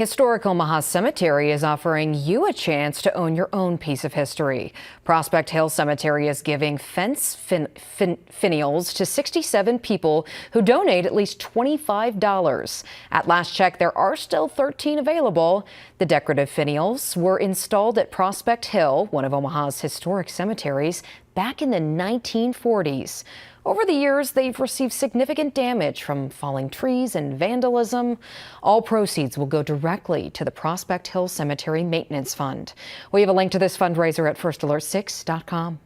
Historic Omaha Cemetery is offering you a chance to own your own piece of history. Prospect Hill Cemetery is giving finials to 67 people who donate at least $25. At last check, there are still 13 available. The decorative finials were installed at Prospect Hill, one of Omaha's historic cemeteries, back in the 1940s. Over the years, they've received significant damage from falling trees and vandalism. All proceeds will go directly to the Prospect Hill Cemetery Maintenance Fund. We have a link to this fundraiser at firstalertsix.com.